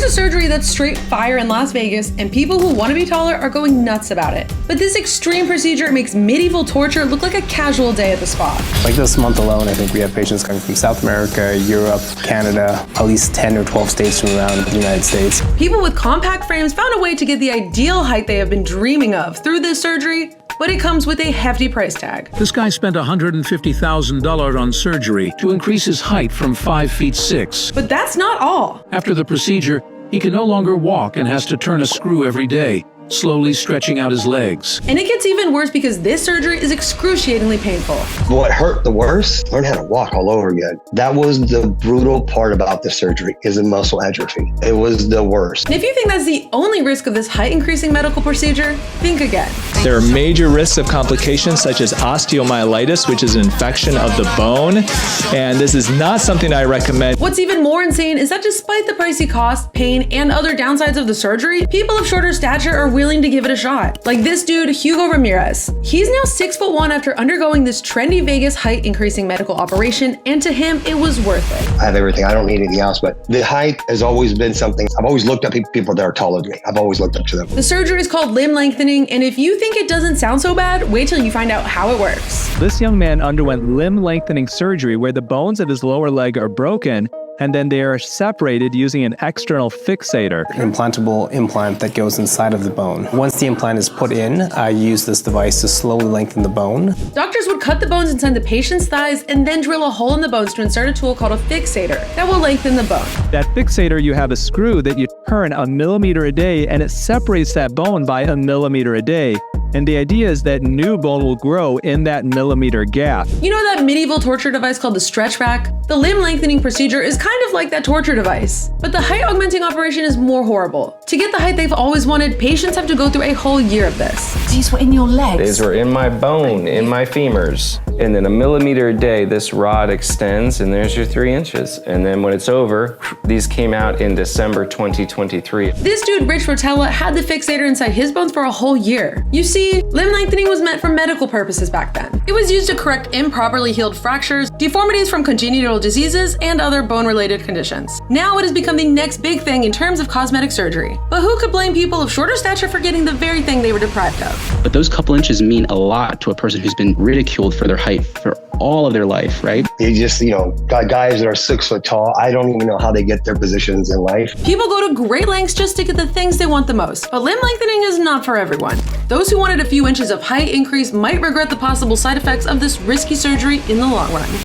Here's a surgery that's straight fire in Las Vegas, and people who want to be taller are going nuts about it. But this extreme procedure makes medieval torture look like a casual day at the spa. Like this month alone, I think we have patients coming from South America, Europe, Canada, at least 10 or 12 states from around the United States. People with compact frames found a way to get the ideal height they have been dreaming of through this surgery, but it comes with a hefty price tag. This guy spent $150,000 on surgery to increase his height from 5 feet 6. But that's not all. After the procedure, he can no longer walk and has to turn a screw every day, slowly stretching out his legs. And it gets even worse because this surgery is excruciatingly painful. What hurt the worst? Learn how to walk all over again. That was the brutal part about the surgery, is the muscle atrophy. It was the worst. And if you think that's the only risk of this height-increasing medical procedure, think again. There are major risks of complications such as osteomyelitis, which is an infection of the bone, and this is not something I recommend. What's even more insane is that despite the pricey cost, pain, and other downsides of the surgery, people of shorter stature are willing to give it a shot. Like this dude, Hugo Ramirez. He's now 6'1" after undergoing this trendy Vegas height increasing medical operation, and to him, it was worth it. I have everything. I don't need anything else, but the height has always been something. I've always looked up people that are taller than me. I've always looked up to them. The surgery is called limb lengthening, and if you think it doesn't sound so bad, wait till you find out how it works. This young man underwent limb lengthening surgery where the bones of his lower leg are broken and then they are separated using an external fixator. An implantable implant that goes inside of the bone. Once the implant is put in, I use this device to slowly lengthen the bone. Doctors would cut the bones inside the patient's thighs and then drill a hole in the bones to insert a tool called a fixator that will lengthen the bone. That fixator, you have a screw that you turn 1 millimeter a day and it separates that bone by 1 millimeter a day. And the idea is that new bone will grow in that millimeter gap. You know that medieval torture device called the stretch rack? The limb lengthening procedure is kind of like that torture device. But the height augmenting operation is more horrible. To get the height they've always wanted, patients have to go through a whole year of this. These were in your legs? These were in my bone, in my femurs. And then 1 millimeter a day, this rod extends and there's your 3 inches. And then when it's over, these came out in December 2023. This dude, Rich Rotella, had the fixator inside his bones for a whole year. You see, limb lengthening was meant for medical purposes back then. It was used to correct improperly healed fractures, deformities from congenital diseases, and other bone-related conditions. Now it has become the next big thing in terms of cosmetic surgery. But who could blame people of shorter stature for getting the very thing they were deprived of? But those couple inches mean a lot to a person who's been ridiculed for their height for all of their life, right? You just, got guys that are 6 foot tall. I don't even know how they get their positions in life. People go to great lengths just to get the things they want the most, but limb lengthening is not for everyone. Those who wanted a few inches of height increase might regret the possible side effects of this risky surgery in the long run.